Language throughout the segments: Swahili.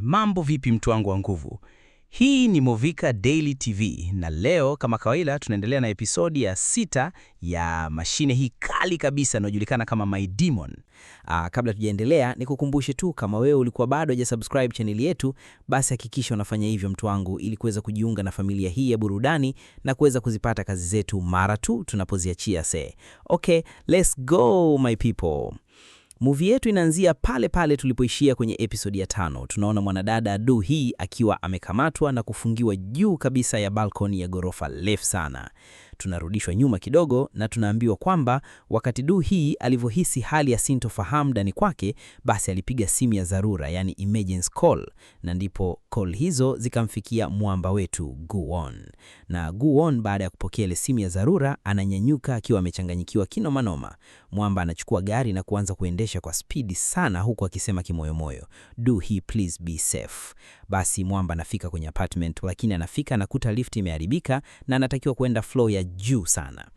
Mambo vipi mtu wangu wa nguvu? Hii ni Movika Daily TV na leo kama kawaida tunaendelea na episodi ya 6 ya mashine hii kali kabisa inayojulikana kama My Demon. Kabla tujaendelea nikukumbushe tu kama wewe ulikuwa bado hujasubscribe channel yetu, basi hakikisha unafanya hivyo mtu wangu, ili kuweza kujiunga na familia hii ya burudani na kuweza kuzipata kazi zetu mara tu tunapoziachia. Okay, let's go my people. Movie yetu inaanzia pale pale tulipoishia kwenye episode ya 5. Tunaona mwanadada Du Hee akiwa amekamatwa na kufungiwa juu kabisa ya balkoni ya ghorofa refu sana. Tunarudishwa nyuma kidogo na tunaambiwa kwamba wakati Du Hee alivyohisi hali ya sintofahamu ndani kwake, basi alipiga simu ya dharura, yani emergency call, na ndipo call hizo zikamfikia mwamba wetu Gu-won. Na Gu-won baada ya kupokea ile simu ya dharura ananyanyuka akiwa amechanganyikiwa kinomanoma. Mwamba anachukua gari na kuanza kuendesha kwa speed sana, huku akisema kimoyomoyo, Du Hee please be safe. Basi mwamba anafika kwenye apartment, lakini anafika nakuta lift imeharibika na anatakiwa kuenda floor ya juu sana.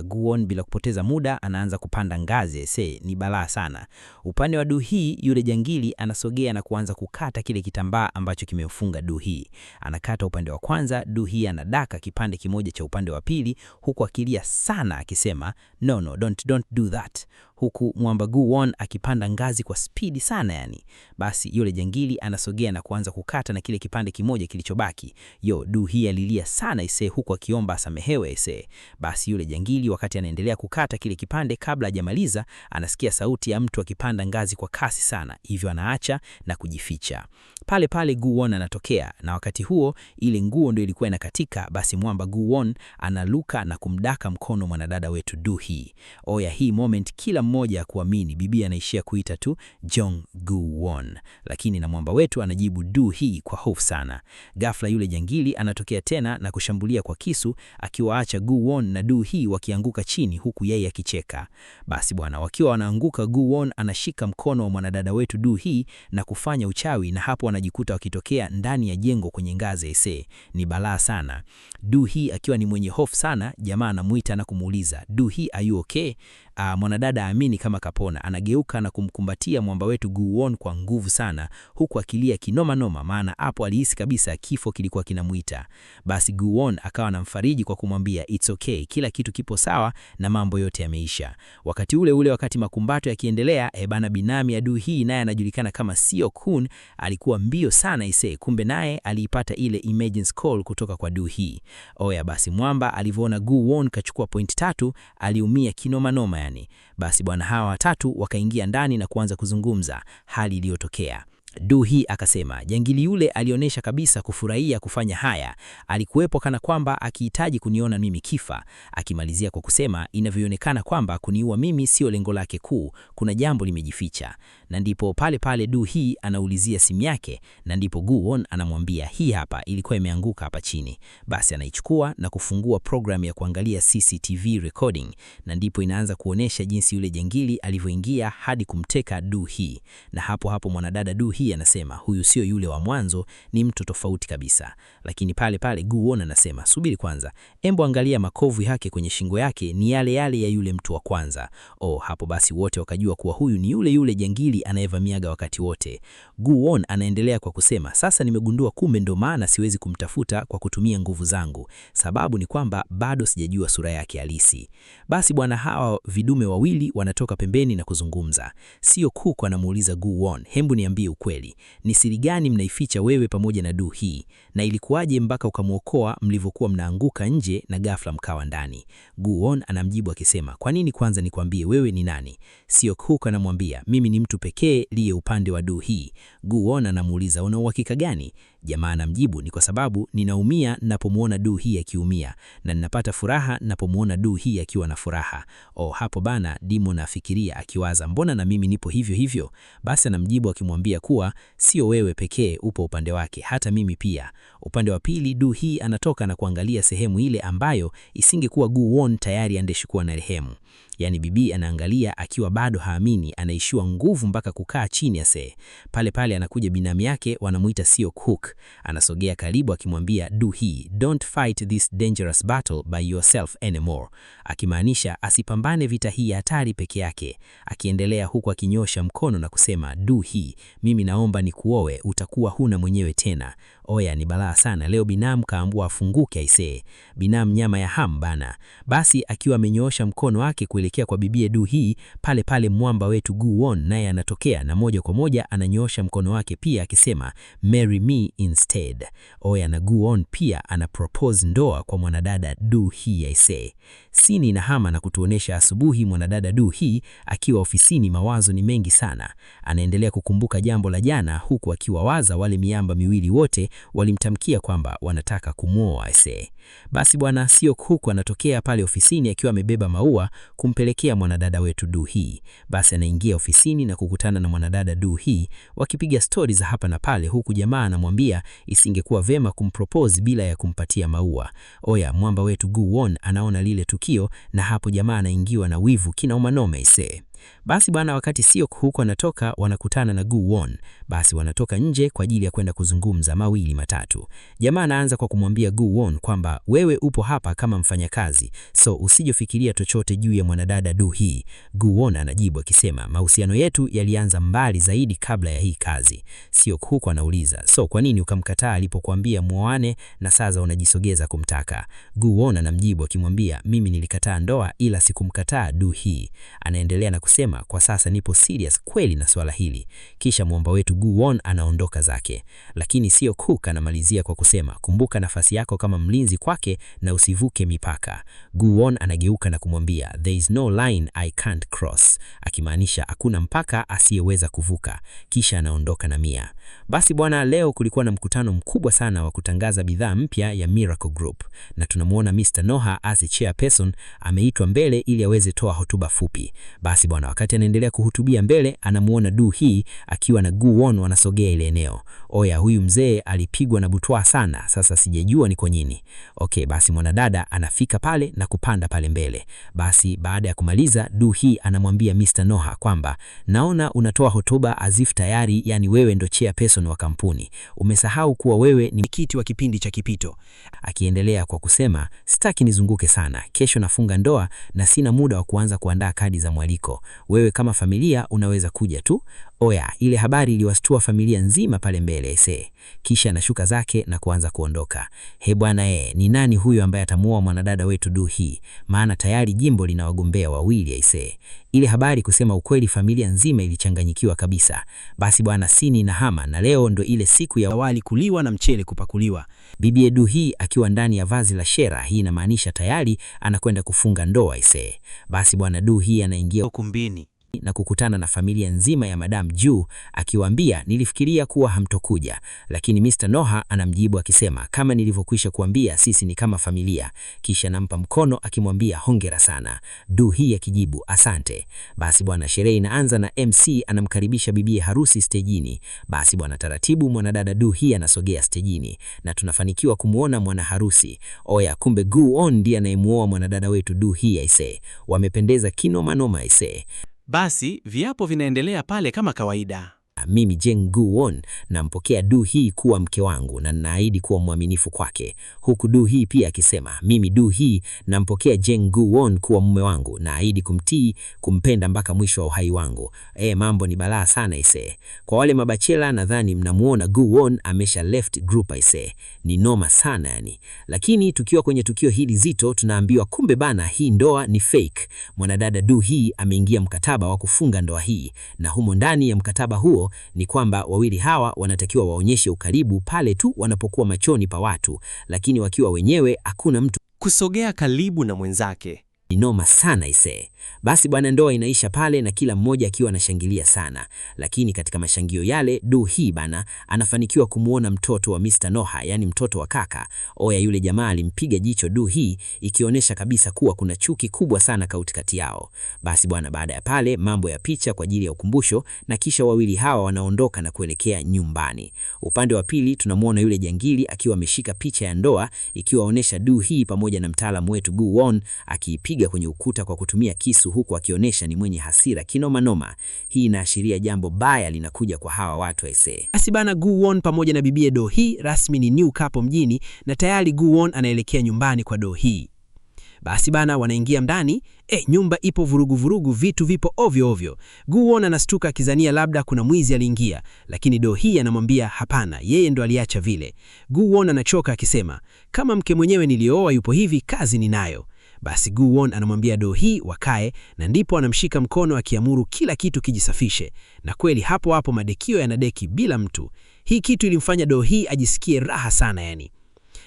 Gu-won bila kupoteza muda anaanza kupanda ngazi. Ni balaa sana. Upande wa Du Hee, yule jangili anasogea na kuanza kukata kile kitambaa ambacho kimemfunga Du Hee. Anakata upande wa kwanza, Du Hee anadaka kipande kimoja cha upande wa pili, huku akilia sana akisema no, don't do that, huku mwamba Gu-won akipanda ngazi kwa speed sana yani. Basi yule jangili anasogea na kuanza kukata na kile kipande kimoja kilichobaki. Du Hee alilia sana huku akiomba asamehewe. Basi yule jangili wakati anaendelea kukata kile kipande, kabla hajamaliza anasikia sauti ya mtu akipanda ngazi kwa kasi sana, hivyo anaacha na kujificha. Pale pale Gu-won anatokea, na wakati huo ile nguo ndio ilikuwa inakatika. Basi mwamba Gu-won analuka na kumdaka mkono mwanadada wetu Du Hee. Hii moment kila mmoja kuamini, bibi anaishia kuita tu Jong Gu-won, lakini na mwamba wetu anajibu Du Hee kwa hofu sana. Ghafla yule jangili anatokea tena na kushambulia kwa kisu, akiwaacha Gu-won na Du Hee wakianguka chini, huku yeye akicheka. Basi bwana, wakiwa wanaanguka, Gu-won anashika mkono wa mwanadada wetu Du Hee na kufanya uchawi, na hapo wanajikuta wakitokea ndani ya jengo kwenye ngazi. Ni balaa sana. Du Hee akiwa ni mwenye hofu sana, jamaa anamuita na kumuuliza, Du Hee are you okay? Mwanadada amini kama kapona, anageuka na kumkumbatia mwamba wetu Gu-won kwa nguvu sana, huku akilia kinoma noma, maana hapo alihisi kabisa kifo kilikuwa kinamuita. Basi Gu-won akawa anamfariji kwa kumwambia it's okay, kila kitu kipo sawa na mambo yote yameisha. Wakati ule wakati makumbato yakiendelea, binami ya Du Hee naye anajulikana kama Seo-kun alikuwa mbio sana kumbe naye aliipata ile emergency call kutoka kwa Du Hee. Basi mwamba alivyoona Gu-won kachukua point 3 aliumia kinoma noma yani. Basi bwana, hawa watatu wakaingia ndani na kuanza kuzungumza hali iliyotokea. Du Hee akasema jangili yule alionyesha kabisa kufurahia kufanya haya, alikuwepo kana kwamba akihitaji kuniona mimi kifa, akimalizia kwa kusema inavyoonekana kwamba kuniua mimi sio lengo lake kuu, kuna jambo limejificha. Na ndipo pale pale Du Hee anaulizia simu yake, na ndipo Gu-won anamwambia hii hapa, ilikuwa imeanguka hapa chini. Basi anaichukua na kufungua program ya kuangalia CCTV recording, na ndipo inaanza kuonesha jinsi yule jangili alivyoingia hadi kumteka Du Hee. Na hapo mwanadada Du Hee anasema huyu sio yule wa mwanzo, ni mtu tofauti kabisa. Lakini pale pale Gu-won anasema subiri kwanza, embo angalia makovu yake kwenye shingo yake ni yale ya yule mtu wa kwanza. Hapo basi wote wakajua kuwa huyu ni yule jangili anayevamiaga wakati wote. Gu-won anaendelea kwa kusema sasa nimegundua kumbe ndo maana siwezi kumtafuta kwa kutumia nguvu zangu, sababu ni kwamba bado sijajua sura yake halisi. Basi bwana, hawa vidume wawili wanatoka pembeni na kuzungumza. Seo-kun anamuuliza Gu-won, hembu niambie ukweli, ni siri gani mnaificha wewe pamoja na Du Hee, na ilikuwaje mpaka ukamuokoa mlivyokuwa mnaanguka nje na ghafla mkawa ndani? Gu-won anamjibu akisema kwa nini kwanza nikwambie wewe ni nani? Seo-kun anamwambia mimi ni mtu pekee liye upande wa Du Hee. Gu-won anamuuliza una uhakika gani? Jamaa anamjibu ni kwa sababu ninaumia ninapomuona Du Hee akiumia, na ninapata furaha ninapomuona Du Hee akiwa na furaha. Hapo bana, Demon afikiria akiwaza mbona na mimi nipo hivyo hivyo. Basi anamjibu akimwambia kuwa sio wewe pekee upo upande wake, hata mimi pia. Upande wa pili Du Hee anatoka na kuangalia sehemu ile ambayo isingekuwa Gu-won tayari andeshikuwa na rehemu. Yaani bibi anaangalia akiwa bado haamini, anaishiwa nguvu mpaka kukaa chini ase. Pale pale anakuja binamu yake, wanamuita Seok-hook. Anasogea karibu akimwambia Do-hee, don't fight this dangerous battle by yourself anymore. Akimaanisha asipambane vita hii hatari peke yake. Akiendelea huku akinyosha mkono na kusema Do-hee, mimi naomba nikuoe, utakuwa huna mwenyewe tena. Oya, ni balaa sana leo, binamu kaambua afunguke aisee. Binamu nyama ya ham bana. Basi akiwa amenyoosha mkono wake kuelekea kwa bibie Do-hee, pale pale mwamba wetu Gu-won naye anatokea na moja kwa moja ananyoosha mkono wake pia akisema marry me instead. Oya, na Gu-won pia ana propose ndoa kwa mwanadada Do-hee aisee. Sini inahama na kutuonesha asubuhi mwanadada Do-hee akiwa ofisini, mawazo ni mengi sana. Anaendelea kukumbuka jambo la jana huku akiwa waza wale miamba miwili wote walimtamkia kwamba wanataka kumuoa aisee. Basi bwana Seok-hook anatokea pale ofisini akiwa amebeba maua kumpelekea mwanadada wetu Do-hee. Basi anaingia ofisini na kukutana na mwanadada Do-hee wakipiga stori za hapa na pale, huku jamaa anamwambia isingekuwa vema kumpropose bila ya kumpatia maua. Oya, mwamba wetu Gu-won anaona lile tukio na hapo jamaa anaingiwa na wivu kinaumanoma aisee. Basi bwana, wakati Seok-hook anatoka wanakutana na Gu-won. Basi wanatoka nje kwa ajili ya kwenda kuzungumza mawili matatu. Jamaa anaanza kwa kumwambia Gu-won kwamba wewe upo hapa kama mfanyakazi, so usijofikiria chochote juu ya mwanadada Do-hee. Gu-won anajibu akisema mahusiano yetu yalianza mbali zaidi kabla ya hii kazi. Seok-hook anauliza, so kwa nini ukamkataa alipokuambia muoane na sasa unajisogeza kumtaka? Gu-won anamjibu akimwambia mimi nilikataa ndoa ila sikumkataa Do-hee. Anaendelea na kusema kwa sasa nipo serious kweli na swala hili. Kisha mwamba wetu Gu-won anaondoka zake. Lakini Seok-hook anamalizia kwa kusema kumbuka nafasi yako kama mlinzi kwake na usivuke mipaka. Gu-won anageuka na kumwambia there is no line I can't cross, akimaanisha hakuna mpaka asiyeweza kuvuka. Kisha anaondoka na Mia. Basi bwana, leo kulikuwa na mkutano mkubwa sana wa kutangaza bidhaa mpya ya Miracle Group, na tunamuona Mr. Noha as chairperson ameitwa mbele ili aweze toa hotuba fupi. Basi bwana, wakati anaendelea kuhutubia mbele, anamuona Do-hee akiwa na Gu-won wanasogea ile eneo. Oya, huyu mzee alipigwa na butwa sana, sasa sijajua ni kwa nini. Okay, basi mwanadada anafika pale na kupanda pale mbele. Basi baada ya kumaliza, Do-hee anamwambia Mr. Noha kwamba naona unatoa hotuba azif tayari, yani wewe ndo chairperson wa kampuni. Umesahau kuwa wewe ni mwenyekiti wa kipindi cha kipito. Akiendelea kwa kusema sitaki nizunguke sana, kesho nafunga ndoa na sina muda wa kuanza kuandaa kadi za mwaliko. Wewe kama familia unaweza kuja tu. Oya, ile habari iliwastua familia nzima pale mbele ese. Kisha anashuka zake na kuanza kuondoka. He bwana, ni nani huyo ambaye atamuoa mwanadada wetu Do-hee? Maana tayari jimbo lina wagombea wawili ese. Ile habari kusema ukweli familia nzima ilichanganyikiwa kabisa. Basi bwana, sini na hama na leo ndo ile siku ya wali kuliwa na mchele kupakuliwa. Bibi Do-hee akiwa ndani ya vazi la shera, hii inamaanisha tayari anakwenda kufunga ndoa ese. Basi bwana, Do-hee anaingia ukumbini na kukutana na familia nzima ya Madam Ju akiwaambia nilifikiria kuwa hamtokuja, lakini Mr. Noha anamjibu akisema kama nilivyokwisha kuambia sisi ni kama familia. Kisha nampa mkono akimwambia hongera sana. Do-hee akijibu asante. Basi bwana, sherehe inaanza na MC anamkaribisha bibi harusi stejini. Basi bwana, taratibu mwanadada Do-hee anasogea stejini na tunafanikiwa kumuona mwana harusi. Oya, kumbe Gu-won ndiye anayemuoa mwanadada wetu Do-hee aisee. Wamependeza kinoma noma aisee. Basi viapo vinaendelea pale kama kawaida. Mimi Jeng Gu-won nampokea Do-hee kuwa mke wangu na ninaahidi kuwa mwaminifu kwake. Huku Do-hee pia akisema mimi Do-hee nampokea Jeng Gu-won kuwa mume wangu na naahidi kumtii, kumpenda mpaka mwisho wa uhai wangu. Mambo ni balaa sana ise. Kwa wale mabachela nadhani mnamuona Gu-won amesha left group ise. Ni noma sana yani. Lakini tukiwa kwenye tukio hili zito tunaambiwa kumbe bana hii ndoa ni fake. Mwanadada Do-hee ameingia mkataba wa kufunga ndoa hii na humo ndani ya mkataba huo ni kwamba wawili hawa wanatakiwa waonyeshe ukaribu pale tu wanapokuwa machoni pa watu, lakini wakiwa wenyewe hakuna mtu kusogea karibu na mwenzake. Noma sana ise. Basi bwana, ndoa inaisha pale na kila mmoja akiwa anashangilia sana. Lakini katika mashangio yale Do-hee bana anafanikiwa kumuona mtoto wa Mr. Noha, yani mtoto wa kaka. Oya, yule jamaa alimpiga jicho Do-hee ikionyesha kabisa kuwa kuna chuki kubwa sana katikati yao. Basi bwana, baada ya pale mambo ya picha kwa ajili ya ukumbusho na kisha wawili hawa wanaondoka na kuelekea nyumbani. Upande wa pili tunamuona yule jangili akiwa ameshika picha ya ndoa ikiwaonesha Do-hee pamoja na mtaalamu wetu Gu-won akiipiga kwenye ukuta kwa kutumia kisu kisu huku akionyesha ni mwenye hasira kinoma noma. Hii inaashiria jambo baya linakuja kwa hawa watu aisee. Basi bana, Gu-won pamoja na bibie Do-hee rasmi ni new couple mjini na tayari Gu-won anaelekea nyumbani kwa Do-hee. Basi bana, wanaingia ndani. Nyumba ipo vurugu vurugu, vitu vipo ovyo ovyo. Gu-won anastuka akizania labda kuna mwizi aliingia, lakini Do-hee anamwambia hapana, yeye ndo aliacha vile. Gu-won anachoka akisema, kama mke mwenyewe nilioa yupo hivi, kazi ninayo. Basi Gu-won anamwambia Do-hee wakae, na ndipo anamshika mkono akiamuru kila kitu kijisafishe. Na kweli hapo hapo madekio yanadeki bila mtu. Hii kitu ilimfanya Do-hee ajisikie raha sana yani.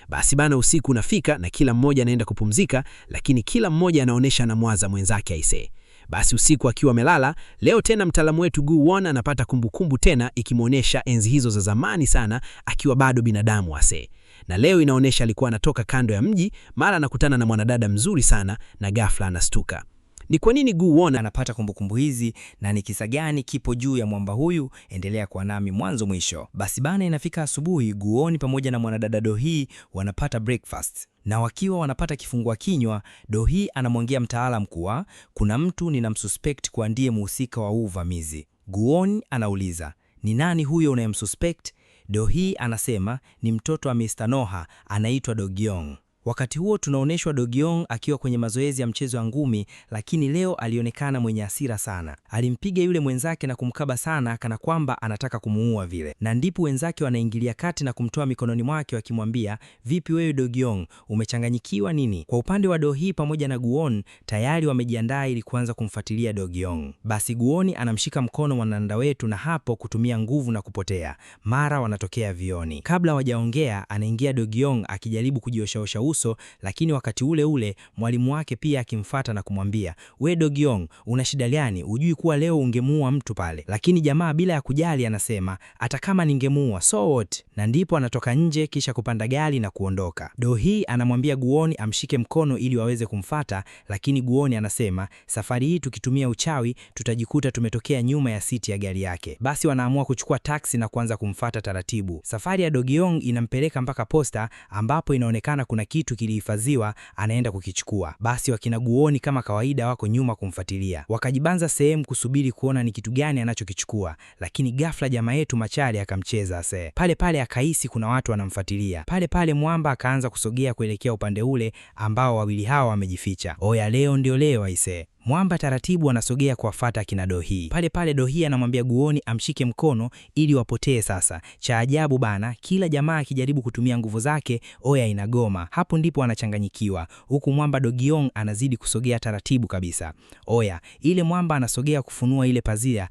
Basi bana, usiku unafika na kila mmoja anaenda kupumzika, lakini kila mmoja anaonesha anamwaza mwenzake aisee. Basi usiku akiwa amelala, leo tena mtaalamu wetu Gu-won anapata kumbukumbu tena, ikimuonesha enzi hizo za zamani sana akiwa bado binadamu ase. Na leo inaonesha alikuwa anatoka kando ya mji, mara anakutana na mwanadada mzuri sana na ghafla anastuka. Ni kwa nini Gu-won anapata kumbukumbu hizi na ni kisa gani kipo juu ya mwamba huyu? Endelea kuwa nami mwanzo mwisho. Basi bana, inafika asubuhi, Gu-won pamoja na mwanadada Do-hee wanapata breakfast. Na wakiwa wanapata kifungua kinywa, Do-hee anamwongea mtaalamu kuwa kuna mtu ninamsuspect kwa ndiye mhusika wa uvamizi. Gu-won anauliza, ni nani huyo unayemsuspect? Do-hee anasema ni mtoto wa Mr. Noha, anaitwa Do-gyong. Wakati huo tunaoneshwa Do-gyong akiwa kwenye mazoezi ya mchezo wa ngumi, lakini leo alionekana mwenye hasira sana. Alimpiga yule mwenzake na kumkaba sana kana kwamba anataka kumuua vile. Na ndipo wenzake wanaingilia kati na kumtoa mikononi mwake wakimwambia, vipi wewe Do-gyong, umechanganyikiwa nini? Kwa upande wa Do-hee pamoja na Gu-won tayari wamejiandaa ili kuanza kumfuatilia Do-gyong. Basi Gu-won anamshika mkono mwanadada wetu na hapo kutumia nguvu na kupotea. Mara wanatokea vioni. Kabla wajaongea anaingia Do-gyong akijaribu kujioshaosha uso, lakini wakati ule ule mwalimu wake pia akimfuata na kumwambia, we Do-gyong, una shida gani? Ujui kuwa leo ungemuua mtu pale? Lakini jamaa bila ya kujali anasema, hata kama ningemuua so what? Na ndipo anatoka nje kisha kupanda gari na kuondoka. Do-hee anamwambia Gu-won amshike mkono ili waweze kumfuata, lakini Gu-won anasema, safari hii tukitumia uchawi tutajikuta tumetokea nyuma ya siti ya gari yake. Basi wanaamua kuchukua taksi na kuanza kumfuata taratibu. Safari ya Do-gyong inampeleka mpaka posta ambapo inaonekana kuna kitu kilihifadhiwa, anaenda kukichukua. Basi wakina Gu-won kama kawaida wako nyuma kumfuatilia. Wakajibanza sehemu kusubiri kuona ni kitu gani anachokichukua, lakini ghafla jamaa yetu machari akamcheza ase. Pale pale akahisi kuna watu wanamfuatilia. Pale pale mwamba akaanza kusogea kuelekea upande ule ambao wawili hao wamejificha. Oya, leo ndio leo aise. Mwamba taratibu anasogea kuwafuata kina Do-hee. Pale pale Do-hee anamwambia Gu-won amshike mkono ili wapotee sasa. Cha ajabu bana, kila jamaa akijaribu kutumia nguvu zake, oya inagoma. Hapo ndipo anachanganyikiwa. Huku mwamba Do-gyong anazidi kusogea taratibu kabisa. Oya, ile mwamba anasogea kufunua ile pazia.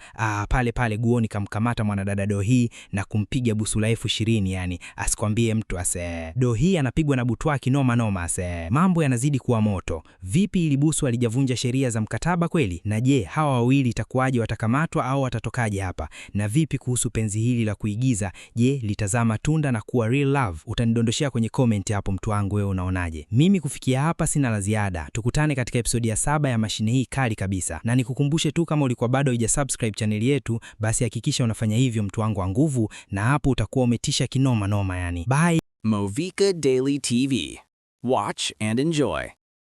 Pale pale Gu-won kamkamata mwanadada Do-hee na kumpiga busu la 20,000 yani, asikwambie mtu ase. Do-hee anapigwa na butwa kinoma noma ase. Mambo yanazidi kuwa moto. Vipi ili busu alijavunja sheria za mkataba kweli? Na je, hawa wawili itakuwaje, watakamatwa au watatokaje hapa? Na vipi kuhusu penzi hili la kuigiza? Je, litazaa matunda na kuwa real love? Utanidondoshea kwenye comment hapo mtu wangu, wewe unaonaje? Mimi kufikia hapa sina la ziada. Tukutane katika episodi ya 7 ya mashine hii kali kabisa. Na nikukumbushe tu, kama ulikuwa bado hujasubscribe channel yetu, basi hakikisha unafanya hivyo mtu wangu wa nguvu, na hapo utakuwa umetisha kinoma noma yani. Bye. Movika Daily TV. Watch and enjoy.